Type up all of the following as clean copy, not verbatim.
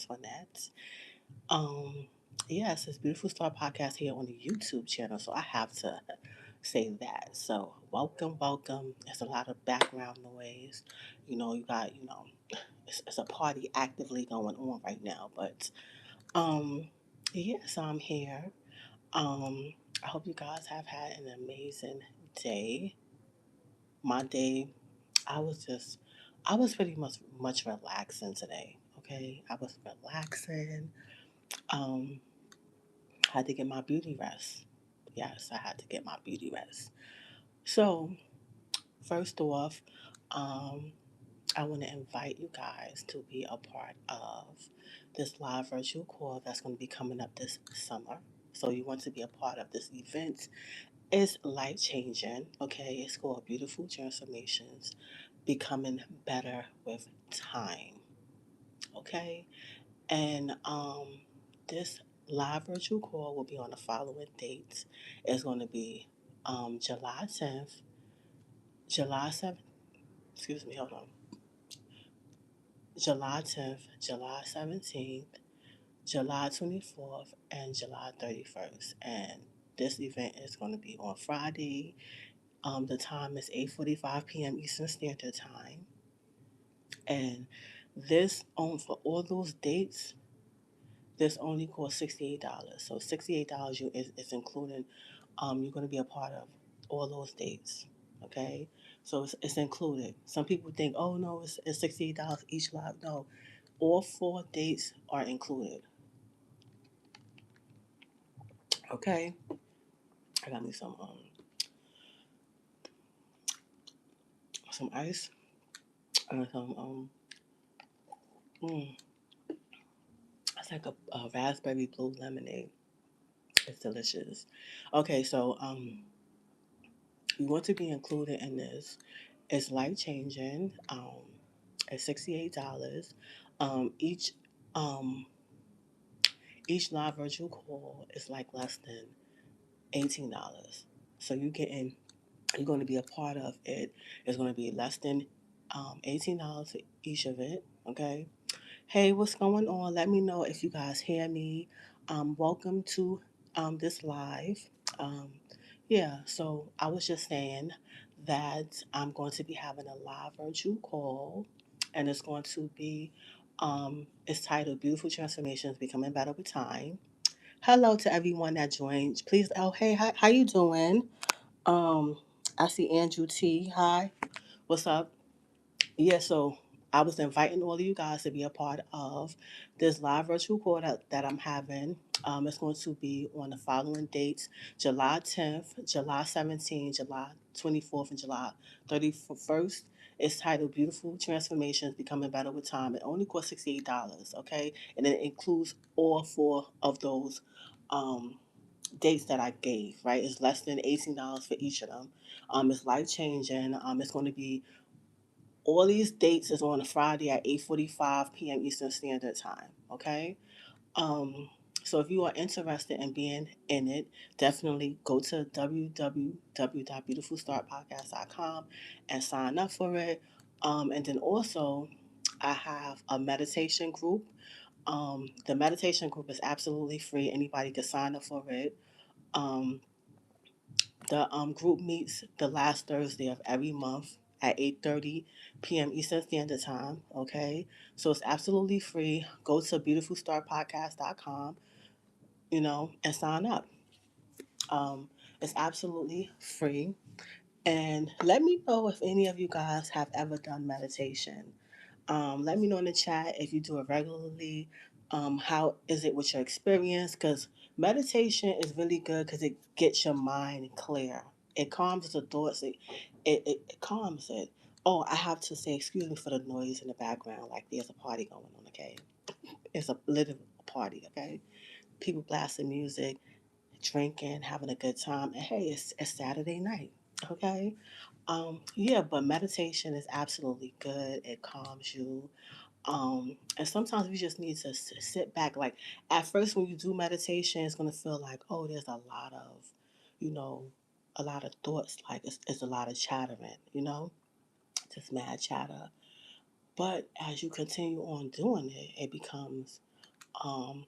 Antoinette. Um, yes, it's Beautiful Star Podcast here on the YouTube channel, so I have to say that. So, welcome, welcome. There's a lot of background noise. You got, it's a party actively going on right now, but um, yes, I'm here. I hope you guys have had an amazing day. My day, I was just, I was pretty much relaxing today. Okay, I was relaxing. Um, I had to get my beauty rest. Yes, I had to get my beauty rest. So first off, um, I want to invite you guys to be a part of this live virtual call that's going to be coming up this summer. So you want to be a part of this event. It's life changing. Okay, it's called Beautiful Transformations, Becoming Better with Time. Okay, and this live virtual call will be on the following dates. It's going to be July 10th, July 7th, excuse me, hold on. July 10th, July 17th, July 24th, and July 31st. And this event is going to be on Friday. The time is 8:45 p.m. Eastern Standard Time. And this for all those dates, this only costs $68. So $68 is including you're going to be a part of all those dates. Okay, so it's included. Some people think, oh no, it's $68 each live. No, all four dates are included. Okay, I got me some ice and some mm, it's like a raspberry blue lemonade. It's delicious. Okay, so you want to be included in this. It's life changing. It's $68. Each um each live virtual call is like less than $18. So you're going to be a part of it. It's going to be less than $18 for each of it. Okay. Hey, what's going on? Let me know if you guys hear me. Welcome to this live. Um, yeah, so I was just saying that I'm going to be having a live virtual call, and it's going to be it's titled "Beautiful Transformations: Becoming Better with Time." Hello to everyone that joined. Please, oh hey, how you doing? Um, I see Andrew T. Hi, what's up? Yeah, so I was inviting all of you guys to be a part of this live virtual call that I'm having. It's going to be on the following dates: July 10th, July 17th, July 24th, and July 31st. It's titled Beautiful Transformations Becoming Better with Time. It only costs $68, okay? And it includes all four of those um, dates that I gave, right? It's less than $18 for each of them. It's life changing. It's going to be all these dates is on a Friday at 8:45 p.m. Eastern Standard Time. Okay. Um, so if you are interested in being in it, definitely go to www.beautifulstartpodcast.com and sign up for it. And then also, I have a meditation group. The meditation group is absolutely free. Anybody can sign up for it. Um, the group meets the last Thursday of every month at 8:30 p.m. Eastern Standard Time. Okay, so it's absolutely free. Go to beautifulstarpodcast.com, and sign up. It's absolutely free. And let me know if any of you guys have ever done meditation. Let me know in the chat if you do it regularly. How is it with your experience? Because meditation is really good because it gets your mind clear. It calms the thoughts. It calms it. Oh, I have to say, excuse me for the noise in the background. Like there's a party going on. Okay, it's a little party. Okay, people blasting music, drinking, having a good time, and hey, it's Saturday night. Okay, yeah, but meditation is absolutely good. It calms you. And sometimes we just need to sit back. Like at first, when you do meditation, it's gonna feel like, oh, there's a lot of, you know, a lot of thoughts. Like it's a lot of chattering, just mad chatter. But as you continue on doing it, it becomes um,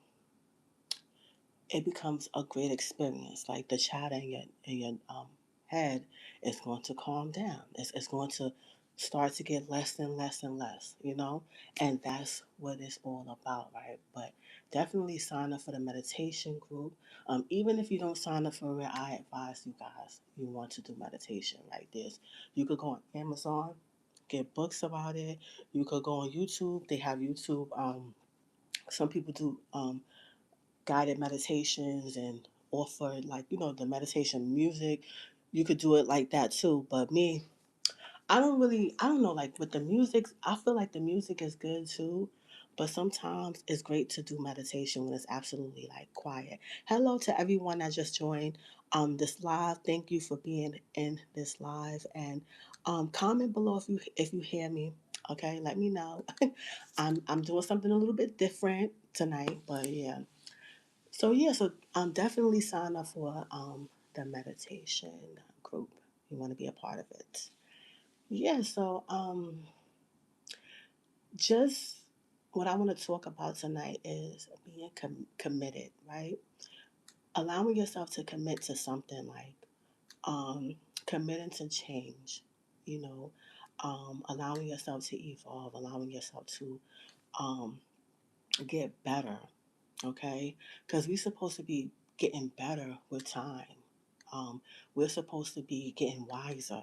it becomes a great experience. Like the chatter in your head is going to calm down. It's going to start to get less and less and less, and that's what it's all about, right? But definitely sign up for the meditation group. Even if you don't sign up for it, I advise you guys, you want to do meditation like this. You could go on Amazon, get books about it. You could go on YouTube. They have YouTube. Some people do guided meditations and offer, like, the meditation music. You could do it like that too. But me, I don't know, like with the music, I feel like the music is good too. But sometimes it's great to do meditation when it's absolutely like quiet. Hello to everyone that just joined this live. Thank you for being in this live, and comment below if you hear me. Okay, let me know. I'm doing something a little bit different tonight, but yeah. So yeah, so definitely sign up for the meditation group. You want to be a part of it. Yeah. So just what I want to talk about tonight is being committed, right? Allowing yourself to commit to something, like committing to change. You know, allowing yourself to evolve, allowing yourself to um, get better. Okay, because we're supposed to be getting better with time. Um, we're supposed to be getting wiser.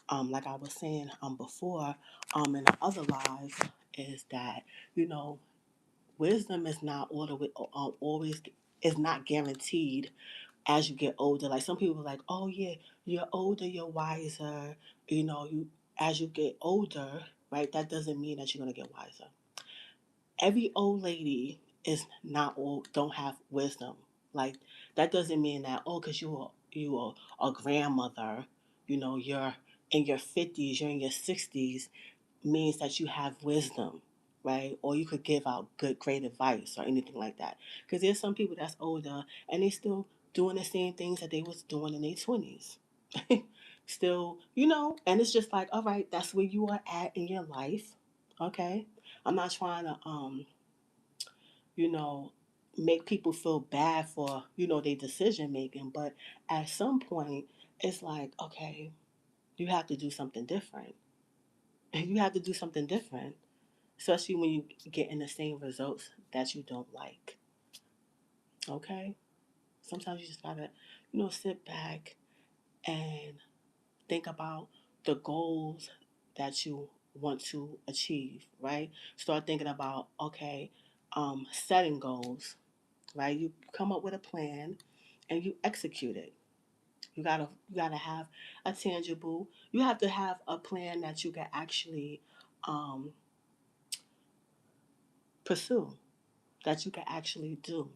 Like I was saying before, in the other lives, is that you know wisdom is not always is not guaranteed as you get older. Like some people are like, oh yeah, you're older, you're wiser. You as you get older, right? That doesn't mean that you're gonna get wiser. Every old lady is not old, don't have wisdom. Like that doesn't mean that, oh, because you are a grandmother, you're in your 50s, you're in your 60s, means that you have wisdom, right? Or you could give out good, great advice or anything like that. Because there's some people that's older and they still doing the same things that they was doing in their 20s. Still, and it's just like, all right, that's where you are at in your life. Okay. I'm not trying to you know, make people feel bad for, their decision making. But at some point, it's like, okay, you have to do something different. You have to do something different, especially when you get in the same results that you don't like. Okay? Sometimes you just gotta, sit back and think about the goals that you want to achieve, right? Start thinking about, okay, setting goals, right? You come up with a plan and you execute it. You gotta have a tangible. You have to have a plan that you can actually um, pursue, that you can actually do.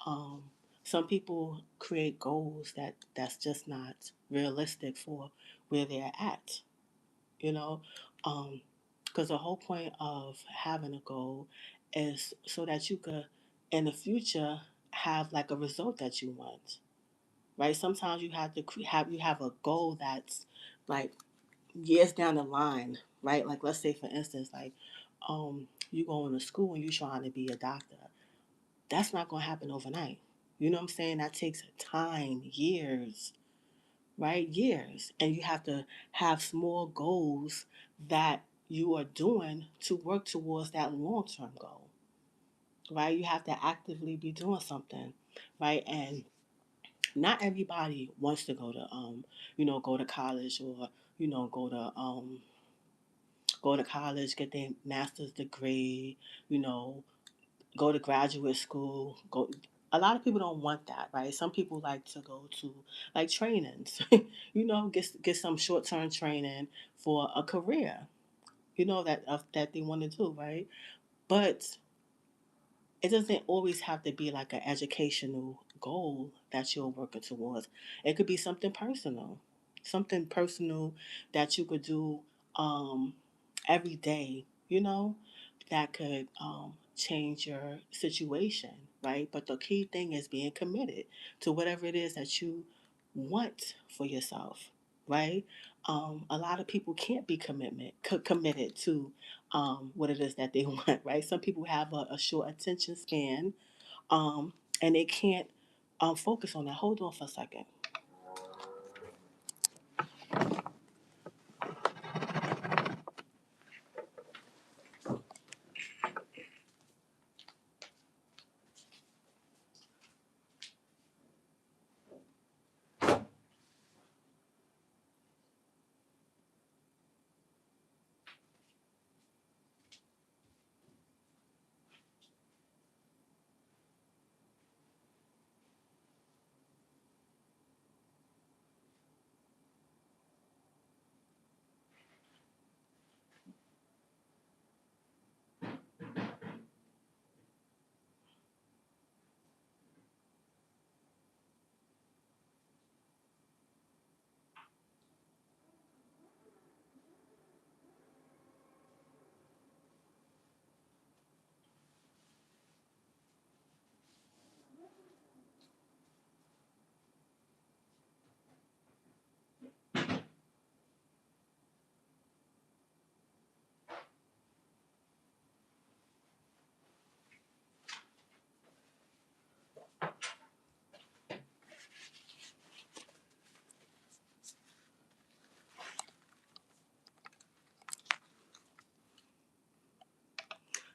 Um, some people create goals that's just not realistic for where they're at. You know, because the whole point of having a goal is so that you could in the future have like a result that you want, right? Sometimes you have to have a goal that's like years down the line, right? Like let's say for instance, like you going to school and you trying to be a doctor. That's not going to happen overnight. You know what I'm saying? That takes time, years, right? Years, and you have to have small goals that you are doing to work towards that long term goal, right? You have to actively be doing something, right? And not everybody wants to go to college or go to college, get their master's degree, you know, go to graduate school. Go. A lot of people don't want that, right? Some people like to go to like trainings, get some short term training for a career, that they want to do, right? But it doesn't always have to be like an educational goal that you're working towards. It could be something personal that you could do um, every day, that could change your situation, right? But the key thing is being committed to whatever it is that you want for yourself, right? A lot of people can't be committed to what it is that they want, right? Some people have a short attention span, um, and they can't focus on that. Hold on for a second.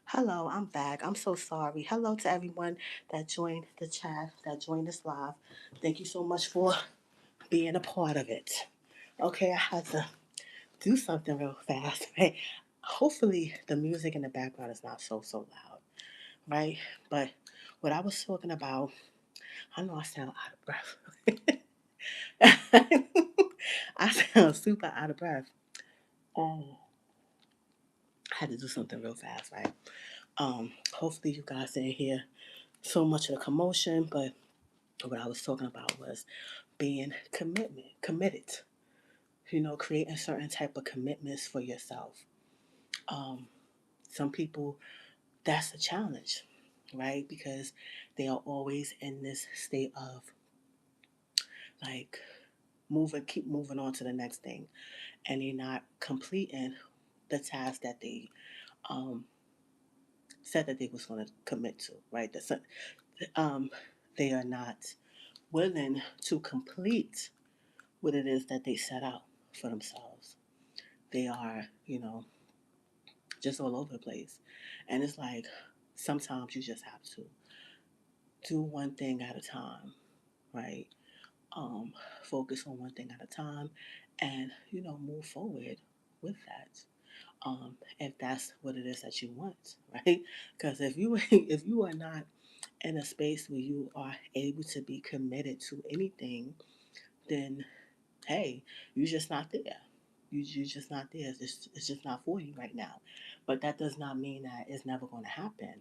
Hello, I'm back. I'm so sorry. Hello to everyone that joined the chat, that joined us live. Thank you so much for being a part of it. Okay, I had to do something real fast, right? Hopefully, the music in the background is not so loud, right? But what I was talking about, I know I sound out of breath. I sound super out of breath. Um, I had to do something real fast, right? Hopefully, you guys didn't hear so much of the commotion, but what I was talking about was being committed. Creating certain type of commitments for yourself. Um, some people, that's a challenge, right? Because they are always in this state of like keep moving on to the next thing, and they're not completing the task that they um, said that they was going to commit to, right? Um, they are not willing to complete what it is that they set out for themselves. They are, just all over the place. And it's like sometimes you just have to do one thing at a time, right? Um, Focus on one thing at a time and, move forward with that. If that's what it is that you want, right? Because if you if you are not in a space where you are able to be committed to anything, then hey, you're just not there. You're just not there. It's just not for you right now. But that does not mean that it's never going to happen,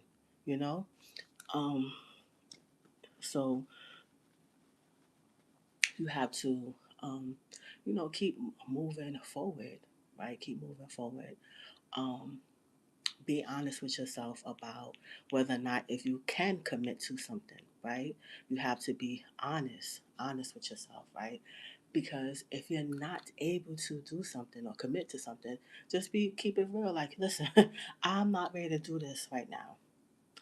you know? Um, so you have to, um, keep moving forward, right? Keep moving forward. Um, be honest with yourself about whether or not if you can commit to something, right? You have to be honest with yourself, right? Because if you're not able to do something or commit to something, just keep it real. Like, listen, I'm not ready to do this right now.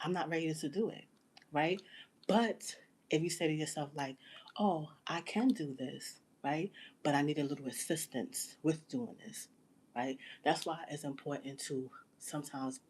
I'm not ready to do it, right? But if you say to yourself, like, oh, I can do this, right? But I need a little assistance with doing this, right? That's why it's important to sometimes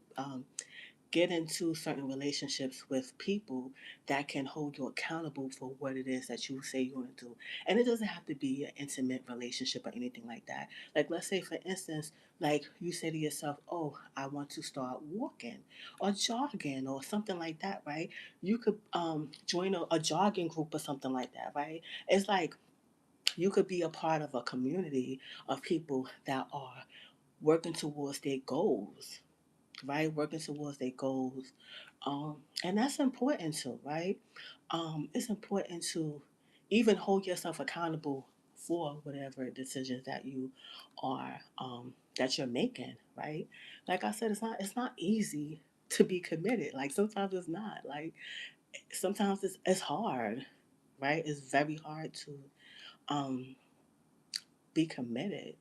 get into certain relationships with people that can hold you accountable for what it is that you say you want to do. And it doesn't have to be an intimate relationship or anything like that. Like, let's say, for instance, like you say to yourself, oh, I want to start walking or jogging or something like that, right? You could join a jogging group or something like that, right? It's like you could be a part of a community of people that are working towards their goals, right? Working towards their goals. And that's important too, right? It's important to even hold yourself accountable for whatever decisions that you are that you're making, right? Like I said, it's not easy to be committed. Like sometimes it's not. Like sometimes it's hard, right? It's very hard to um, be committed,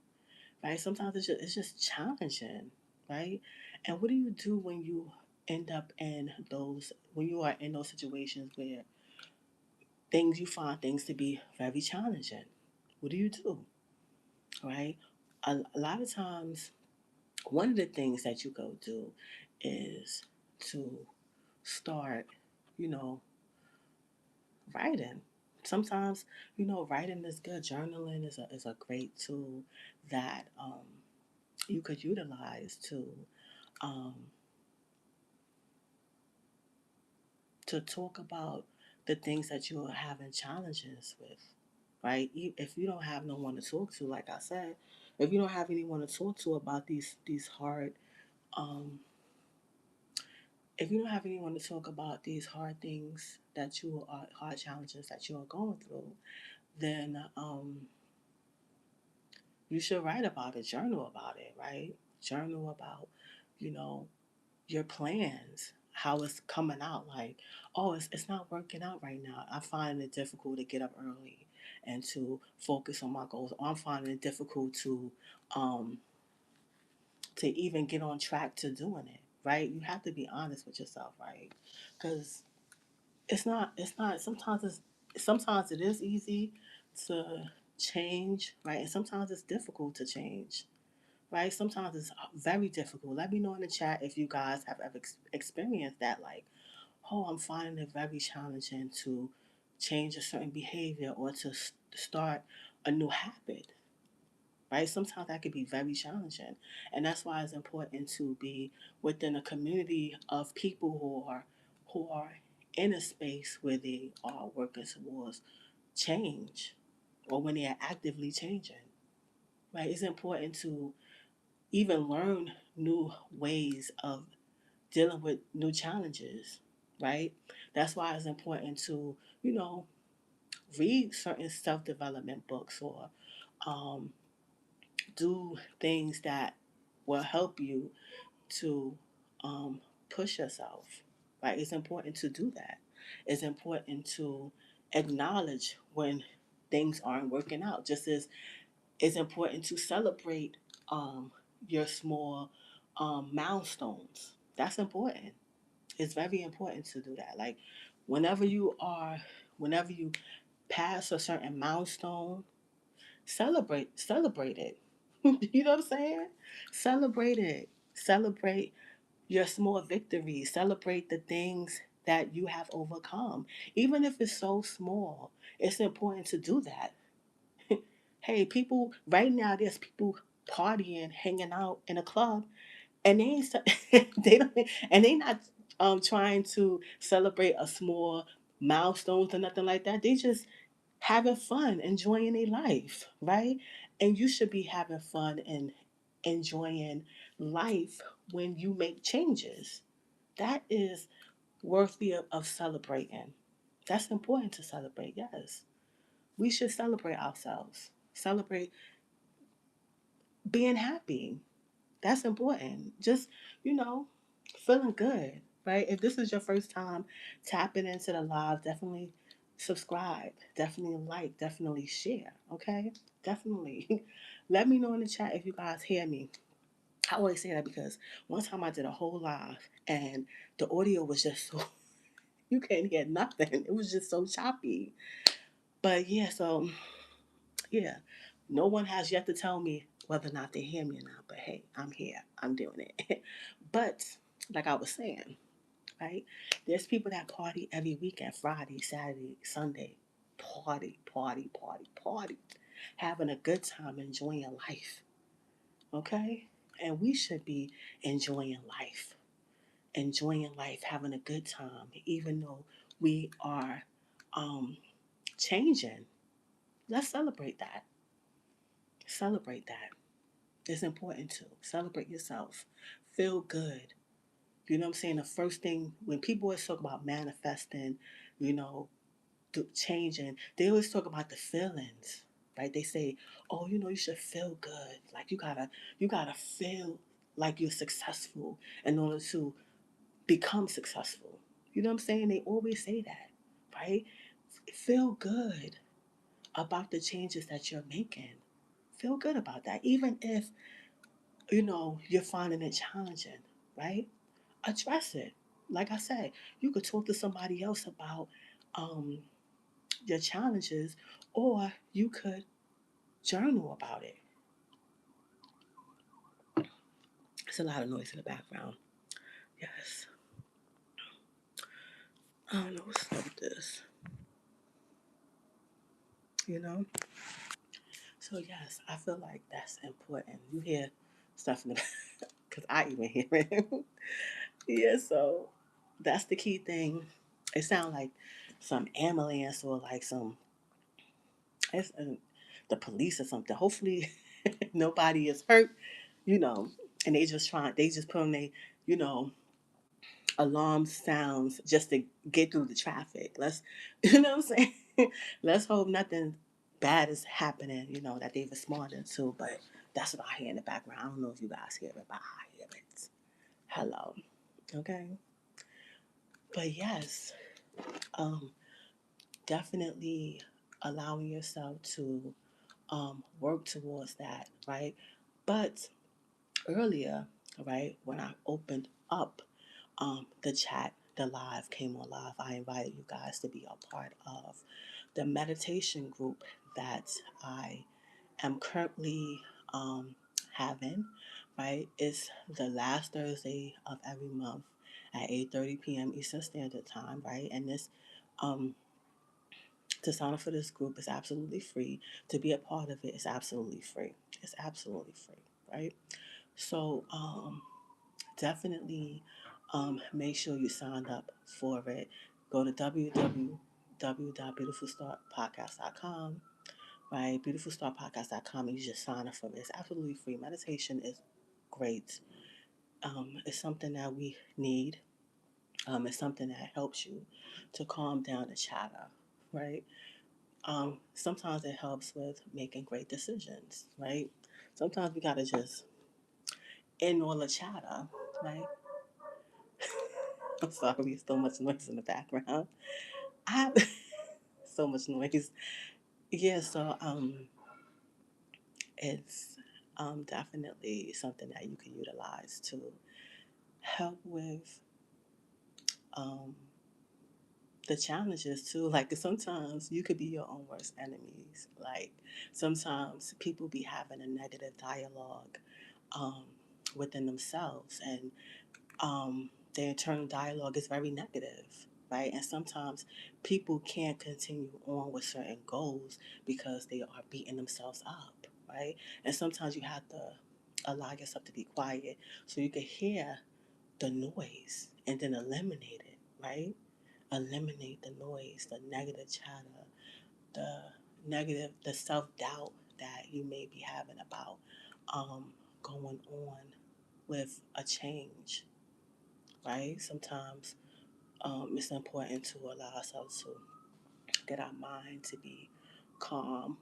right? Sometimes it's just challenging, right? And what do you do when you end up in those, when you are in those situations where things, you find things to be very challenging? What do you do? Right? A lot of times, one of the things that you go do is to start, you know, writing. Sometimes, writing is good. Journaling is a great tool that you could utilize um, to talk about the things that you are having challenges with, right? If you don't have no one to talk to, like I said, if you don't have anyone to talk to about these hard, um, if you don't have anyone to talk about these hard things that you are, hard challenges that you are going through, then you should write about it, journal about it, right? Journal about, you know, your plans, how it's coming out. Like, oh, it's not working out right now. I'm finding it difficult to get up early and to focus on my goals. Or I'm finding it difficult um, to even get on track to doing it, right? You have to be honest with yourself, right? Because sometimes it is easy to change, right? And sometimes it's difficult to change, right? Sometimes it's very difficult. Let me know in the chat if you guys have ever experienced that. Like, oh, I'm finding it very challenging to change a certain behavior or to start a new habit, right? Sometimes that could be very challenging. And that's why it's important to be within a community of people who are in a space where they are working towards change or when they are actively changing. Right? It's important to even learn new ways of dealing with new challenges, right? That's why it's important to, read certain self development books or um, do things that will help you to push yourself, right? It's important to do that. It's important to acknowledge when things aren't working out, just as it's important to celebrate um, your small milestones. That's important. It's very important to do that. Like whenever you are, whenever you pass a certain milestone, celebrate it. You know what I'm saying? Celebrate it. Celebrate your small victories. Celebrate the things that you have overcome. Even if it's so small, it's important to do that. Hey, people, right now there's people partying, hanging out in a club, and they ain't, they don't, and they not trying to celebrate a small milestones or nothing like that. They just having fun, enjoying their life, right? And you should be having fun and enjoying life when you make changes. That is worthy of celebrating. That's important to celebrate, yes. We should celebrate ourselves. Celebrate being happy. That's important. Just, you know, feeling good, right? If this is your first time tapping into the live, definitely subscribe, definitely like, definitely share, okay? Definitely. Let me know in the chat if you guys hear me. I always say that because one time I did a whole live and the audio was just so, you can't hear nothing. It was just so choppy. But yeah, so yeah, no one has yet to tell me whether or not they hear me or not. But hey, I'm here. I'm doing it. But like I was saying, right? There's people that party every weekend, Friday, Saturday, Sunday. Party, party, party, party. Having a good time, enjoying life. Okay? And we should be enjoying life. Enjoying life, having a good time, even though we are um, changing. Let's celebrate that. Celebrate that. It's important to celebrate yourself. Feel good. You know what I'm saying? The first thing when people always talk about manifesting, you know, changing, they always talk about the feelings, right? They say, "Oh, you should feel good. Like you gotta feel like you're successful in order to become successful." You know what I'm saying? They always say that, right? Feel good about the changes that you're making. Feel good about that, even if you're finding it challenging. right? Address it. Like I said, you could talk to somebody else about um, your challenges, or you could journal about it. It's a lot of noise in the background. Yes. I don't know what's up with this, you know? So, yes, I feel like that's important. You hear stuff in the back, because I even hear it. Yeah, so that's the key thing. It sounds like some ambulance or like some, it's, the police or something. Hopefully, nobody is hurt, you know, and they just put on they, you know, alarm sounds just to get through the traffic. Let's, you know what I'm saying? Let's hope nothing bad is happening, that they've responded to. But that's what I hear in the background. I don't know if you guys hear it, but I hear it. Hello. Okay. But yes, um, definitely allowing yourself to work towards that, right? But earlier, right, when I opened up the chat, the live came on live, I invited you guys to be a part of the meditation group that I am currently having, right? It's the last Thursday of every month at 8:30 p.m. Eastern Standard Time, right? And this um, to sign up for this group is absolutely free. To be a part of it is absolutely free. It's absolutely free, right? So definitely make sure you sign up for it. Go to www.beautifulstartpodcast.com, right? Beautifulstartpodcast.com, and you just sign up for it. It's absolutely free. Meditation is great. It's something that we need. It's something that helps you to calm down the chatter, right? Sometimes it helps with making great decisions, right? Sometimes we gotta just end all the chatter, right? I'm sorry, so much noise in the background. I have so much noise. Yeah, so it's definitely something that you can utilize to help with um, the challenges too. Like sometimes you could be your own worst enemies. Like sometimes people be having a negative dialogue um, within themselves, and their internal dialogue is very negative, right? And sometimes people can't continue on with certain goals because they are beating themselves up, right? And sometimes you have to allow yourself to be quiet so you can hear the noise and then eliminate it, right? Eliminate the noise, the negative chatter, the the self doubt that you may be having about um, going on with a change, right? Sometimes it's important to allow ourselves to get our mind to be calm.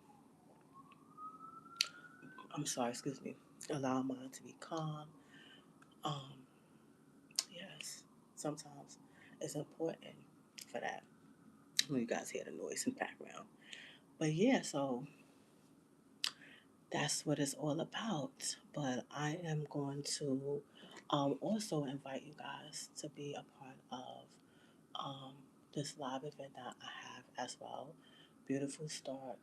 I'm sorry, excuse me. Allow our mind to be calm. Um, yes, sometimes it's important for that. When you guys hear the noise in the background. But yeah, so that's what it's all about. But I am going to also invite you guys to be a part of um, this live event that I have as well. Beautiful Start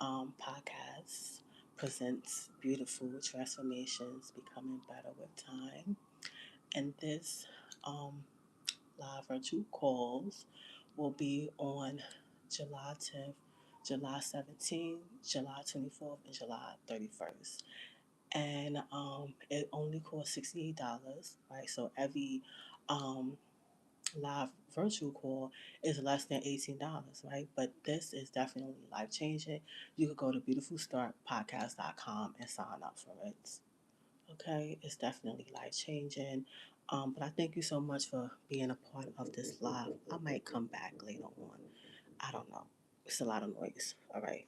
podcast presents Beautiful Transformations Becoming Better with Time. And this um, live virtual calls will be on July 10th, July 17th, July 24th, and July 31st. And it only costs $68, right? So every um, live virtual call is less than $18, right? But this is definitely life changing. You could go to beautifulstartpodcast.com and sign up for it. Okay, it's definitely life changing. But I thank you so much for being a part of this live. I might come back later on. I don't know. It's a lot of noise. All right.